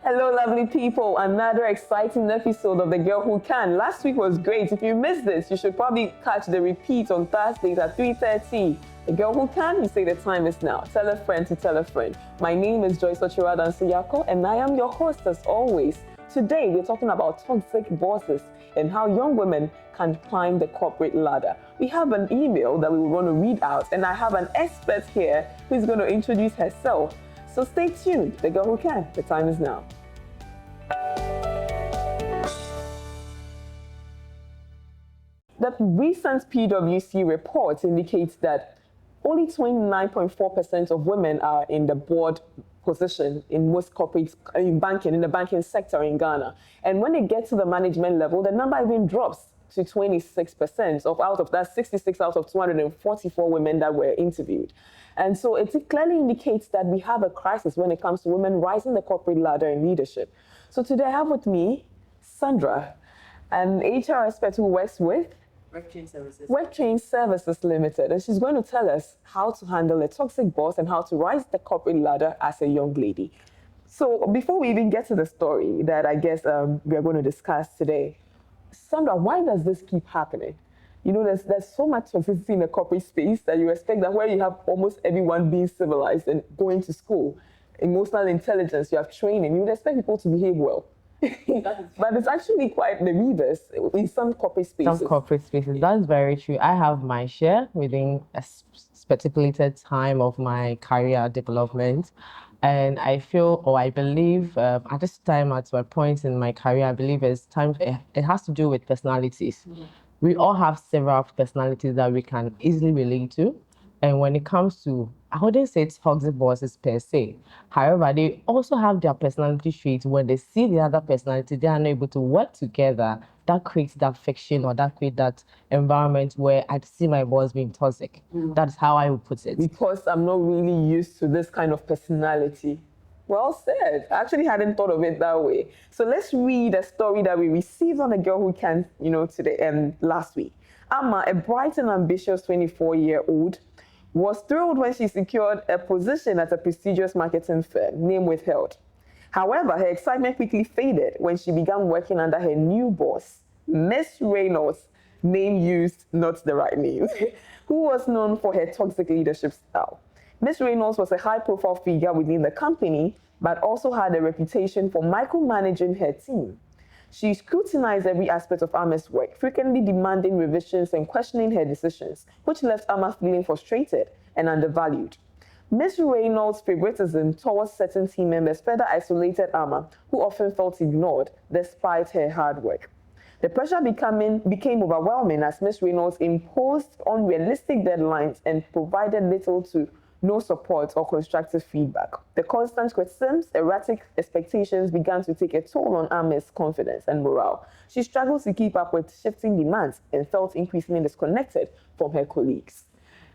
Hello, lovely people. Another exciting episode of The Girl Who Can. Last week was great. If you missed this, you should probably catch the repeat on Thursdays at 3:30. The Girl Who Can, we say the time is now. Tell a friend to tell a friend. My name is Joyce Ochiradan Siyako, and I am your host as always. Today, we're talking about toxic bosses and how young women can climb the corporate ladder. We have an email that we want to read out, and I have an expert here who's going to introduce herself. So stay tuned. The Girl Who Can. The time is now. The recent PwC report indicates that only 29.4% of women are in the board position in most corporates in the banking sector in Ghana. And when they get to the management level, the number even drops to 26% out of that 66 out of 244 women that were interviewed. And so it clearly indicates that we have a crisis when it comes to women rising the corporate ladder in leadership. So today I have with me Sandra, an HR expert who works with Web Services Limited, and she's going to tell us how to handle a toxic boss and how to rise the corporate ladder as a young lady. So before we even get to the story that I guess we are going to discuss today, Sandra, why does this keep happening? You know, there's so much toxicity in the corporate space that you expect that where you have almost everyone being civilized and going to school, emotional intelligence, you have training, you would expect people to behave well. But it's actually quite the reverse in some corporate spaces. That's very true. I have my share within a stipulated time of my career development. And I feel, or I believe, at this time, at my point in my career, I believe it's time, it has to do with personalities. Mm-hmm. We all have several personalities that we can easily relate to. And when it comes to, I wouldn't say toxic bosses per se. However, they also have their personality traits. When they see the other personality, they are not able to work together. That creates that friction or that creates that environment where I see my boss being toxic. That's how I would put it. Because I'm not really used to this kind of personality. Well said. I actually hadn't thought of it that way. So let's read a story that we received on The Girl Who Can, today and last week. Amma, a bright and ambitious 24-year-old, was thrilled when she secured a position at a prestigious marketing firm, name withheld. However, her excitement quickly faded when she began working under her new boss, Miss Reynolds, name used, not the right name, who was known for her toxic leadership style. Miss Reynolds was a high-profile figure within the company, but also had a reputation for micromanaging her team. She scrutinized every aspect of Amma's work, frequently demanding revisions and questioning her decisions, which left Amma feeling frustrated and undervalued. Miss Reynolds' favoritism towards certain team members further isolated Amma, who often felt ignored despite her hard work. The pressure became overwhelming as Miss Reynolds imposed unrealistic deadlines and provided little to no support or constructive feedback. The constant criticisms, erratic expectations began to take a toll on Amma's confidence and morale. She struggled to keep up with shifting demands and felt increasingly disconnected from her colleagues.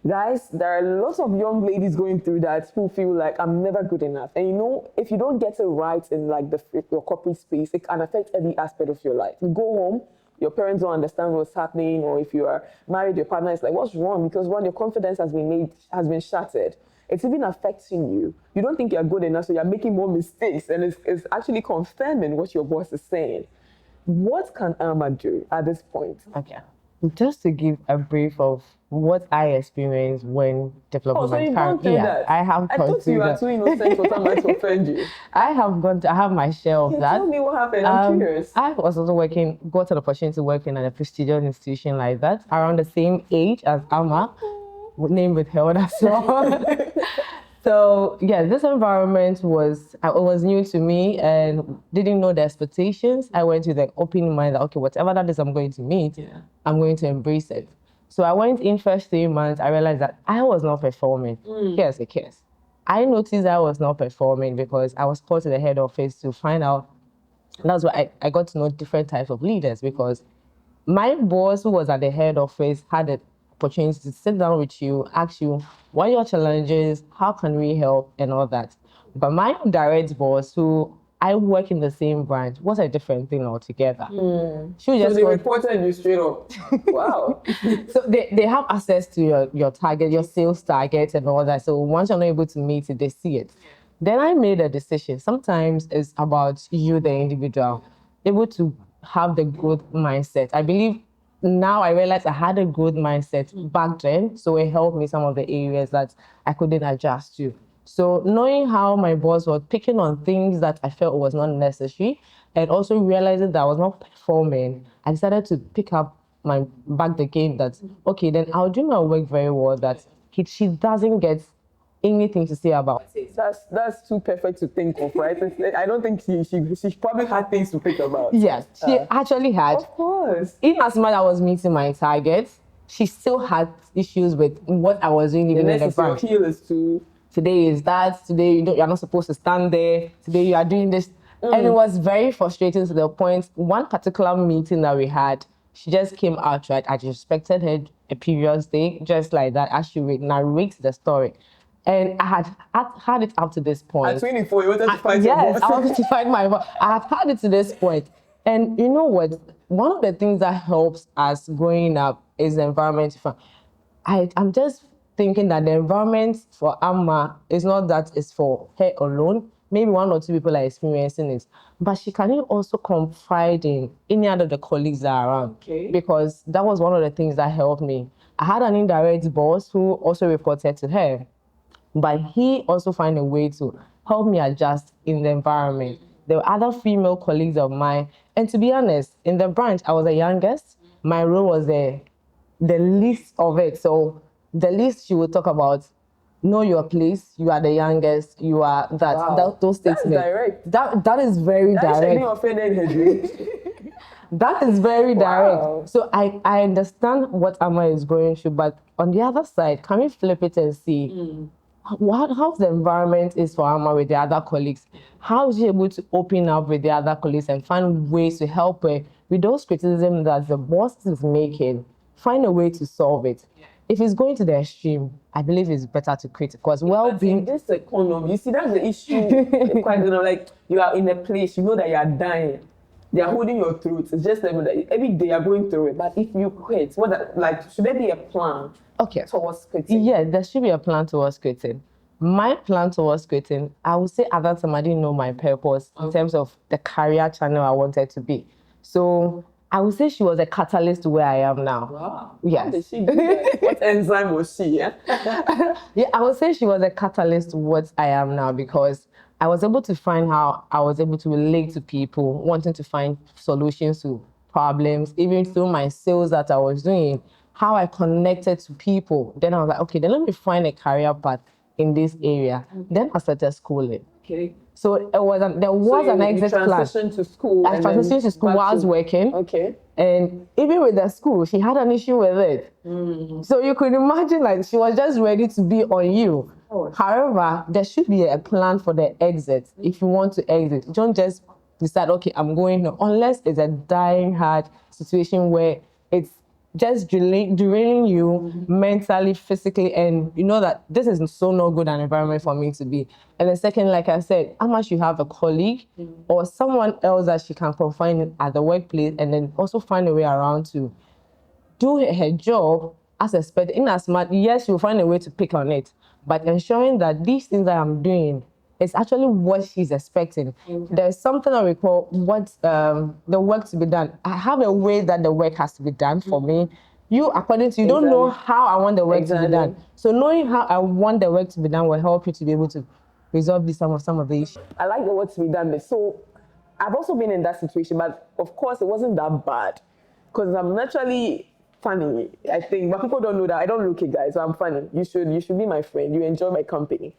Guys, there are lots of young ladies going through that who feel like I'm never good enough. And if you don't get it right in your corporate space, it can affect every aspect of your life. You go home, your parents don't understand what's happening, or if you are married, your partner is like, what's wrong? Because your confidence has been shattered. It's even affecting you. You don't think you're good enough, so you're making more mistakes, and it's actually confirming what your boss is saying. What can Amma do at this point? Okay. Just to give a brief of what I experienced when developing so you've gone through that? I have. I thought you were too innocent for someone to offend you. I have my share of that. Tell me what happened. I'm curious. I was also got an opportunity to work in a prestigious institution like that, around the same age as Amma, name withheld as well. So yeah, this environment was new to me and didn't know the expectations. I went with an open mind that, okay, whatever that is I'm going to meet, I'm going to embrace it. So I went in first 3 months, I realized that I was not performing. Here's the case. I noticed I was not performing because I was called to the head office to find out. And that's why I got to know different types of leaders, because my boss, who was at the head office, had the opportunity to sit down with you, ask you, what are your challenges, how can we help, and all that. But my direct boss, who I work in the same branch, was a different thing altogether. She just they reported you straight up. Wow. So they have access to your target, your sales target and all that. So once you're not able to meet it, they see it. Then I made a decision. Sometimes it's about you, the individual, able to have the growth mindset. I believe now I realize I had a growth mindset back then, so it helped me some of the areas that I couldn't adjust to. So knowing how my boss was picking on things that I felt was not necessary, and also realizing that I was not performing, I decided to pick up my back the game that okay, then I'll do my work very well. That she doesn't get anything to say about it. That's too perfect to think of, right? I don't think she probably had things to think about. Yes, she actually had. Of course. In as much as I was meeting my targets, she still had issues with what I was doing even in the branch. Is to Today is that. Today you're not supposed to stand there. Today you are doing this, and it was very frustrating to the point. One particular meeting that we had, she just came out right. I disrespected her a previous day, just like that, as she narrates the story. And I had it up to this point. At 24, you wanted to find your boss. Yes, I wanted to find my boss. I have had it to this point. And you know what? One of the things that helps us growing up is the environment. I'm just thinking that the environment for Amma is not that it's for her alone. Maybe one or two people are experiencing it. But she can also confide in any other of the colleagues that are around. Okay. Because that was one of the things that helped me. I had an indirect boss who also reported to her. But he also found a way to help me adjust in the environment. There were other female colleagues of mine. And to be honest, in the branch, I was the youngest. My role was the least of it. So the least she would talk about, know your place, you are the youngest, you are that. Wow. Those statements. That's direct. That is very direct. Offended her. That is very direct. Wow. So I understand what Amma is going through, but on the other side, can we flip it and see how the environment is for Amma with the other colleagues? How is she able to open up with the other colleagues and find ways to help her with those criticisms that the boss is making? Find a way to solve it. If it's going to the extreme, I believe it's better to quit because well-being. This economy, you see, that's the issue. Quite, like you are in a place, you know that you are dying. They are holding your throat. It's just that every day you're going through it. But if you quit, should there be a plan? Okay. Towards quitting? Yeah, there should be a plan towards quitting. My plan towards quitting, I would say at that time I didn't know my purpose in terms of the career channel I wanted to be. So I would say she was a catalyst to where I am now. Wow. Yes. How did she do that? What enzyme was she? Yeah? Yeah, I would say she was a catalyst to what I am now because I was able to find how I was able to relate to people, wanting to find solutions to problems, even through my sales that I was doing, how I connected to people. Then I was like, okay, then let me find a career path in this area. Then I started schooling. Okay. So there was an exit plan. Transitioned to school. I transitioned to school while I was working. Okay. And even with the school, she had an issue with it. So you could imagine, like, she was just ready to be on you. However, there should be a plan for the exit. If you want to exit, don't just decide, okay, I'm going now, unless it's a dying hard situation where it's just draining you mentally, physically, and you know that this is so not good an environment for me to be. And then second, like I said, how much you have a colleague or someone else that she can confide at the workplace, and then also find a way around to do her job as expected. In as much, yes, you'll find a way to pick on it, but ensuring that these things that I'm doing is actually what she's expecting. There's something I recall what the work to be done. I have a way that the work has to be done for me. You, according to you, don't know how I want the work to be done. So knowing how I want the work to be done will help you to be able to resolve some of the issues. I like the work to be done, but so I've also been in that situation, but of course it wasn't that bad because I'm naturally funny, I think, but people don't know that. I don't look it, guys, so I'm funny. You should be my friend. You enjoy my company.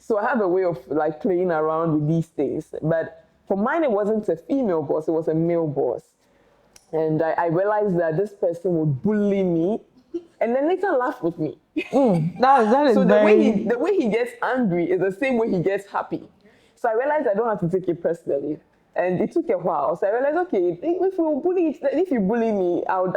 So I have a way of like playing around with these things. But for mine, it wasn't a female boss, it was a male boss. And I realized that this person would bully me and then later laugh with me. That is so very... the way he gets angry is the same way he gets happy. So I realized I don't have to take it personally. And it took a while. So I realized, okay, if you bully me, I'll.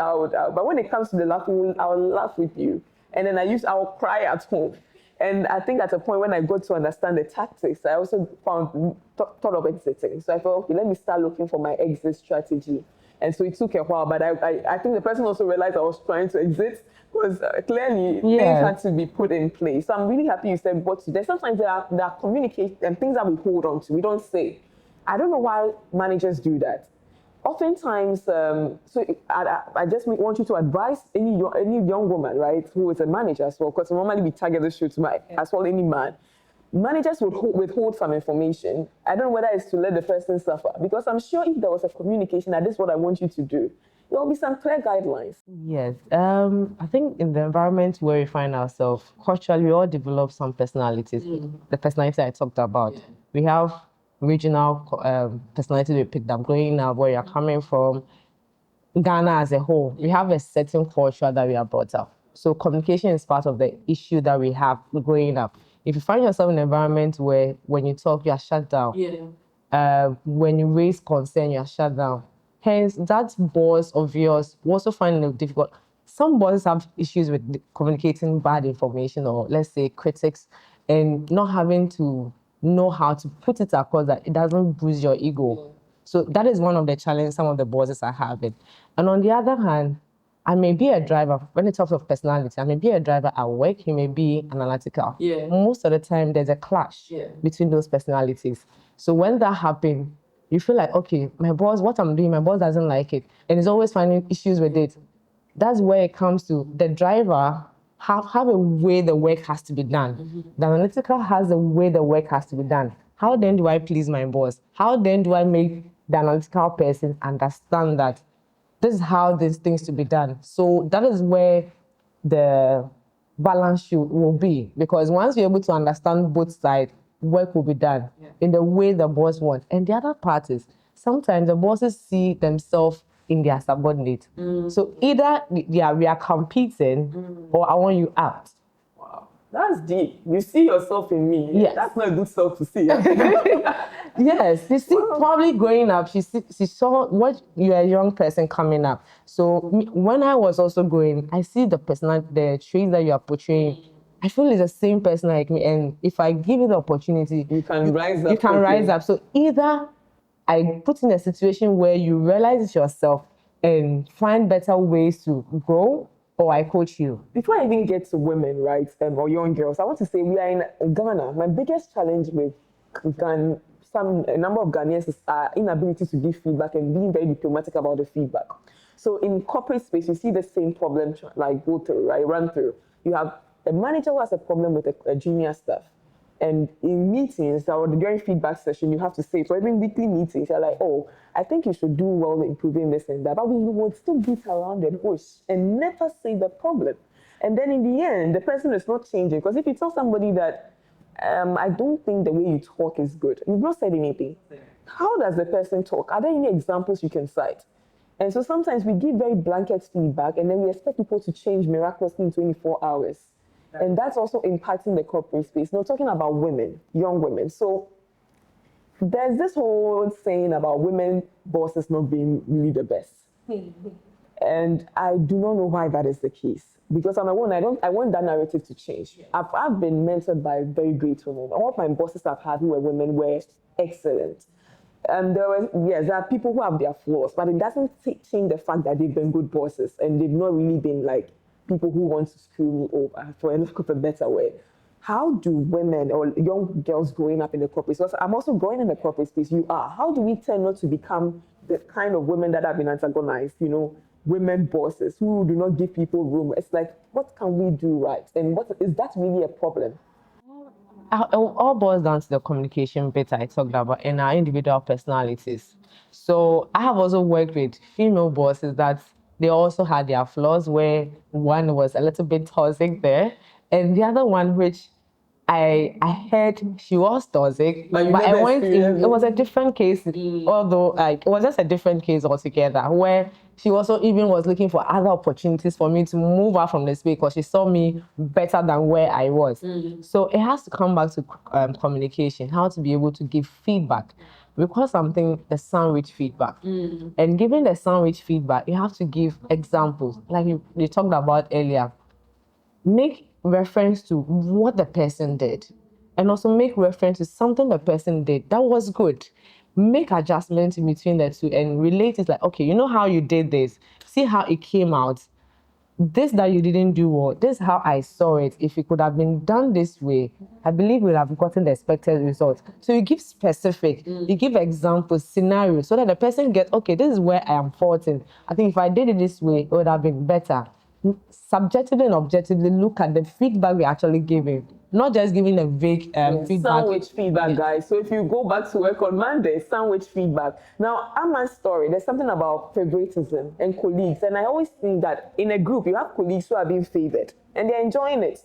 But when it comes to the laughing, I'll laugh with you. And then I'll cry at home. And I think at a point when I got to understand the tactics, I also thought of exiting. So I thought, okay, let me start looking for my exit strategy. And so it took a while, but I think the person also realized I was trying to exit because clearly things had to be put in place. So I'm really happy you said but there's sometimes there are communication and things that we hold on to, we don't say. I don't know why managers do that. Oftentimes, I just want you to advise any young woman, right, who is a manager as well, because normally we target this show to as well any man. Managers would withhold some information. I don't know whether it's to let the person suffer, because I'm sure if there was a communication that this is what I want you to do, there will be some clear guidelines. Yes, I think in the environment where we find ourselves, culturally, we all develop some personalities. The personality I talked about. We have regional personalities we picked up growing up, where you're coming from. Ghana as a whole, we have a certain culture that we are brought up. So communication is part of the issue that we have growing up. If you find yourself in an environment where when you talk, you are shut down. When you raise concern, you are shut down. Hence, that boss of yours will also find it difficult. Some bosses have issues with communicating bad information or, let's say, critics, and not having to know how to put it across that it doesn't bruise your ego. So that is one of the challenges some of the bosses are having. And on the other hand, I may be a driver, when it talks of personality, I may be a driver at work, he may be analytical. Most of the time, there's a clash between those personalities. So when that happens, you feel like, okay, my boss, what I'm doing, my boss doesn't like it. And he's always finding issues with it. That's where it comes to the driver have a way the work has to be done. The analytical has a way the work has to be done. How then do I please my boss? How then do I make the analytical person understand that this is how these things to be done? So that is where the balance will be, because once you're able to understand both sides, work will be done in the way the boss wants. And the other part is sometimes the bosses see themselves in their subordinate. So either we are competing or I want you out. Wow, that's deep. You see yourself in me. Yes. That's not a good self to see. Yes, you see, probably growing up, she saw what you're a young person coming up. So when I was also growing, I see the personality, the traits that you are portraying. I feel it's the same person like me, and if I give you the opportunity, you can rise up. You can rise up. So either I put in a situation where you realize it yourself and find better ways to grow, or I coach you. Before I even get to women, right, or young girls, I want to say we are in Ghana. My biggest challenge with Ghana, a number of Ghanaians is our inability to give feedback and being very diplomatic about the feedback. So in corporate space, you see the same problem like go through, right, run through. You have a manager who has a problem with a junior staff. And in meetings or during feedback session, you have to say, so even weekly meetings, you're like, oh, I think you should do well improving this and that. But we would still beat around the bush and never say the problem. And then in the end, the person is not changing. Because if you tell somebody that, I don't think the way you talk is good, you've not said anything. How does the person talk? Are there any examples you can cite? And so sometimes we give very blanket feedback and then we expect people to change miraculously in 24 hours. And that's also impacting the corporate space. Now, talking about women, young women. So there's this whole saying about women bosses not being really the best. And I do not know why that is the case. Because I'm a woman, I want that narrative to change. I've been mentored by very great women. All my bosses I've had who were women were excellent. And there are people who have their flaws, but it doesn't change the fact that they've been good bosses and they've not really been like people who want to screw me over, for lack of a better way. How do women or young girls growing up in the corporate space, I'm also growing in the corporate space, you are, how do we tend not to become the kind of women that have been antagonized, women bosses who do not give people room? It's like, what can we do right? And what is that really a problem? It all boils down to the communication bit I talked about and our individual personalities. So I have also worked with female bosses that they also had their flaws, where one was a little bit toxic there, and the other one which I heard she was toxic, but I went in. It was a different case, although it was just a different case altogether, where she also even was looking for other opportunities for me to move out from the space because she saw me better than where I was. So it has to come back to communication, how to be able to give feedback. We call something the sandwich feedback. And giving the sandwich feedback, you have to give examples, like you talked about earlier. Make reference to what the person did, and also make reference to something the person did that was good. make adjustments in between the two and relate it like, okay, you know how you did this, see how it came out. This that you didn't do well, this is how I saw it. If it could have been done this way, I believe we'd have gotten the expected result. So you give specific, you give examples, scenarios, so that the person gets, okay, this is where I am faulting. I think if I did it this way, it would have been better. Subjectively and objectively look at the feedback we're actually giving, not just giving a vague feedback. Sandwich feedback, guys. So if you go back to work on Monday, sandwich feedback. Now, Amma's story, there's something about favoritism and colleagues. And I always think that in a group, you have colleagues who are being favored and they're enjoying it.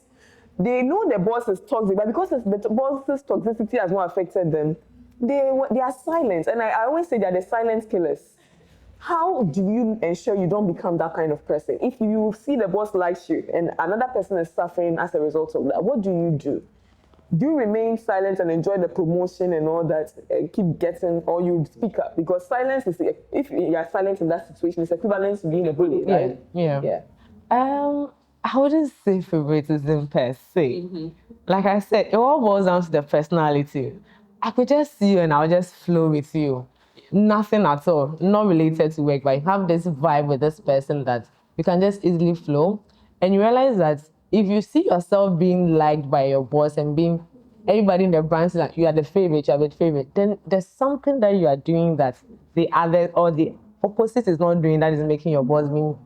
They know the boss is toxic, but because the boss's toxicity has not affected them, they are silent. And I always say they're the silent killers. How do you ensure you don't become that kind of person? If you see the boss likes you and another person is suffering as a result of that, what do you do? Do you remain silent and enjoy the promotion and all that and keep getting, or you speak up? Because silence is, if you are silent in that situation, it's equivalent to being a bully, right? Yeah. I wouldn't say favoritism per se. Like I said, it all boils down to the personality. I could just see you and I'll just flow with you. Nothing at all, not related to work, but you have this vibe with this person that you can just easily flow. And you realize that if you see yourself being liked by your boss and being everybody in the branch that you are the favorite, then there's something that you are doing that the other or the opposite is not doing that is making your boss being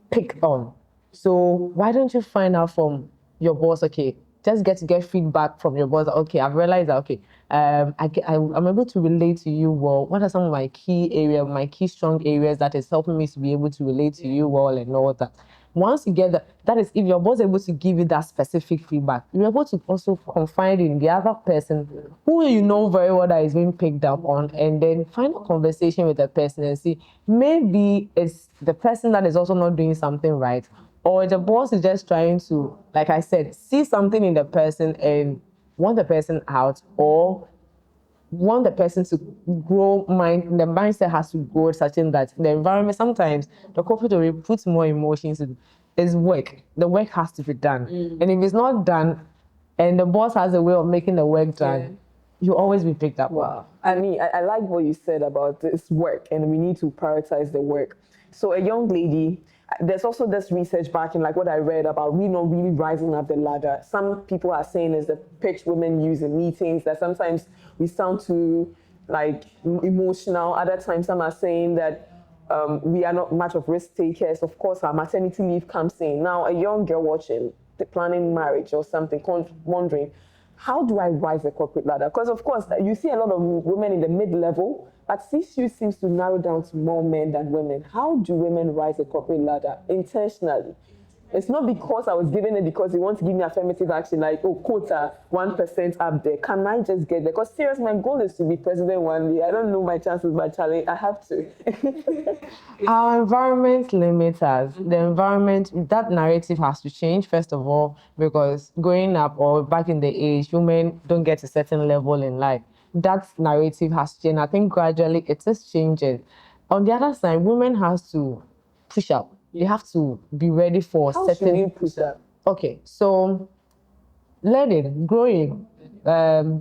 picked on. So why don't you find out from your boss, okay, just get feedback from your boss. Okay, I've realized that, okay, I'm able to relate to you well. What are some of my key areas, my key strong areas that is helping me to be able to relate to you well and all that. Once you get that is if your boss is able to give you that specific feedback, you're able to also confide in the other person who you know very well that is being picked up on, and then find a conversation with the person and see maybe it's the person that is also not doing something right, or the boss is just trying to, like I said, see something in the person and want the person out, or want the person to grow the mindset has to grow such that the environment sometimes the corporate already puts more emotions in is work. The work has to be done. And if it's not done and the boss has a way of making the work done, you always be picked up. Wow. I mean, I like what you said about this work and we need to prioritize the work. So a young lady, there's also this research backing, like what I read about we not really rising up the ladder. Some people are saying is the pitch women use in meetings that sometimes we sound too like emotional. Other times some are saying that we are not much of risk takers. Of course, our maternity leave comes in. Now, a young girl watching, planning marriage or something, wondering, how do I rise the corporate ladder? Because, of course, you see a lot of women in the mid-level, but CCU seems to narrow down to more men than women. How do women rise the corporate ladder intentionally? It's not because I was given it because you want to give me affirmative action, like, oh, quota, 1% up there. Can I just get there? Because seriously, my goal is to be president one day. I don't know my chances, but Charlie, I have to. Our environment limits us. The environment, that narrative has to change, first of all, because growing up or back in the age, women don't get a certain level in life. That narrative has changed. I think gradually it is changing. On the other side, women has to push up. You have to be ready for How certain. should you push up? Okay, so learning, growing,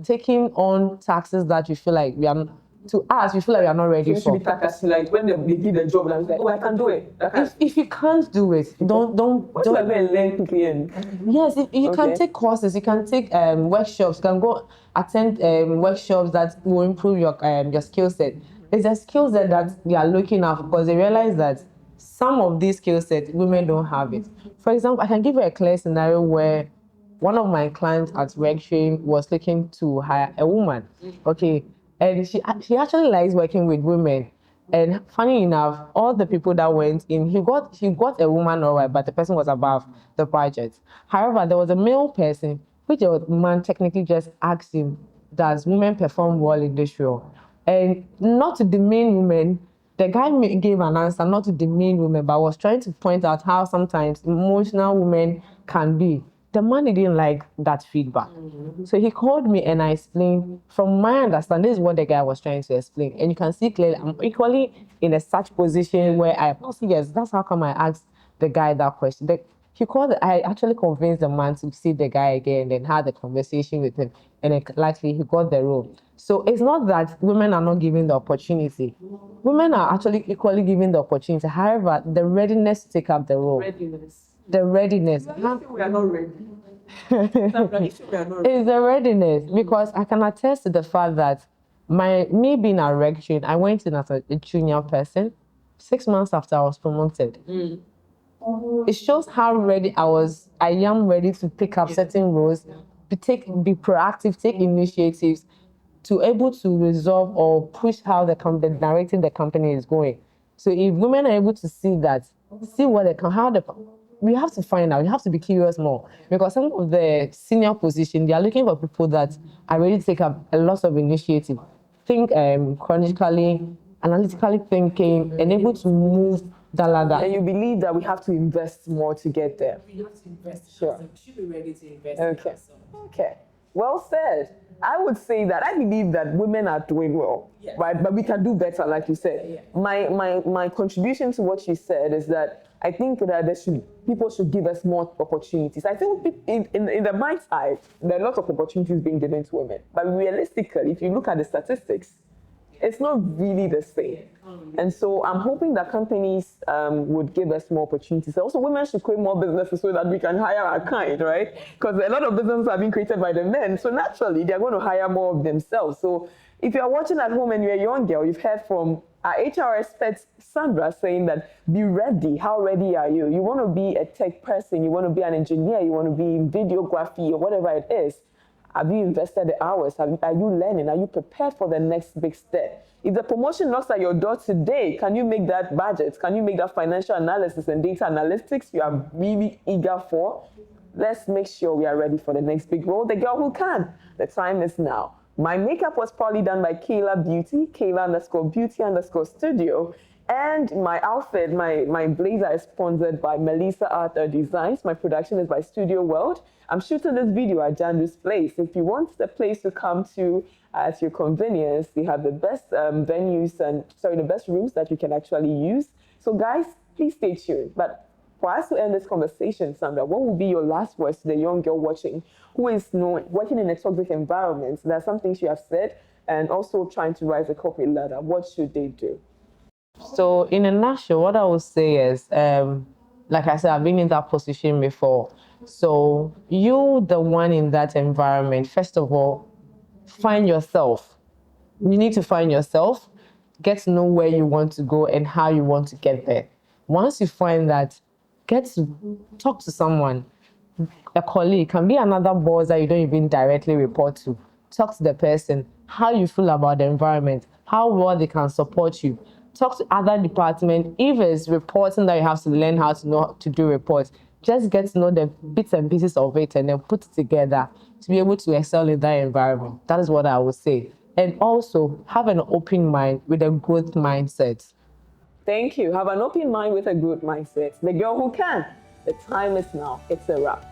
taking on taxes that you feel like we are. To us, we feel like we are not ready You should be for. like when they give the job, I'm like, oh, I can do it. If you can't do it, don't. What do I go and learn quickly? Yes, you can take courses, you can take workshops, you can go attend workshops that will improve your skill set. It's a skill set that they are looking at because they realize that some of these skill sets women don't have it. For example, I can give you a clear scenario where one of my clients at Worktrain was looking to hire a woman. Okay, and she actually likes working with women. And funny enough, all the people that went in, he got a woman all right, but the person was above the budget. However, there was a male person, which the man technically just asked him, does women perform well in this role? And not to demean women, the guy gave an answer not to demean women, but was trying to point out how sometimes emotional women can be. The man didn't like that feedback. So he called me and I explained, from my understanding, this is what the guy was trying to explain. And you can see clearly, I'm equally in a such position where I yes, that's how come I asked the guy that question. I actually convinced the man to see the guy again and had a conversation with him, and then likely he got the role. So it's not that women are not given the opportunity. Women are actually equally given the opportunity. However, the readiness to take up the role. The readiness. We are not ready. Sandra, you think we are not ready? It's the readiness, because I can attest to the fact that me being a reg train, I went in as a junior person. 6 months after I was promoted. It shows how ready I am ready to pick up certain roles, be proactive, take initiatives to able to resolve or push how the directing the company is going. So if women are able to see that, see what they can, we have to find out. We have to be curious more, because some of the senior position, they are looking for people that are ready to take up a lot of initiative, think chronically, analytically thinking, and able to move the ladder. And you believe that we have to invest more to get there? We have to invest. Sure. We should be ready to invest. Okay. Okay. Well said. I would say that I believe that women are doing well, Yes. right? But we can do better, like you said. My contribution to what you said is that I think that people should give us more opportunities. I think in the my side, there are lots of opportunities being given to women. But realistically, if you look at the statistics, it's not really the same. And so I'm hoping that companies would give us more opportunities. Also, women should create more businesses so that we can hire our kind, right? Because a lot of businesses are being created by the men. So naturally, they're going to hire more of themselves. So if you're watching at home and you're a young girl, you've heard from our HR expert, Sandra, saying that be ready. How ready are you? You want to be a tech person. You want to be an engineer. You want to be in videography or whatever it is. Have you invested the hours? Are you learning? Are you prepared for the next big step? If the promotion knocks at your door today, can you make that budget? Can you make that financial analysis and data analytics you are really eager for? Let's make sure we are ready for the next big role. The girl who can. The time is now. My makeup was probably done by Kayla Beauty, Kayla_Beauty_Studio. And my outfit, my blazer is sponsored by Melissa Arthur Designs. My production is by Studio World. I'm shooting this video at Jandu's Place. If you want the place to come to at your convenience, they have the best the best rooms that you can actually use. So guys, please stay tuned. But for us to end this conversation, Sandra, what would be your last words to the young girl watching who is working in a toxic environment? There are some things you have said, and also trying to rise the corporate ladder. What should they do? So in a nutshell, what I would say is, like I said, I've been in that position before. So you, the one in that environment, first of all, find yourself. You need to find yourself, get to know where you want to go and how you want to get there. Once you find that, get to talk to someone, a colleague, can be another boss that you don't even directly report to. Talk to the person, how you feel about the environment, how well they can support you. Talk to other departments. If it's reporting that you have to learn how to know to do reports, just get to know the bits and pieces of it and then put it together to be able to excel in that environment. That is what I would say. And also have an open mind with a growth mindset. Thank you. Have an open mind with a good mindset. The girl who can. The time is now. It's a wrap.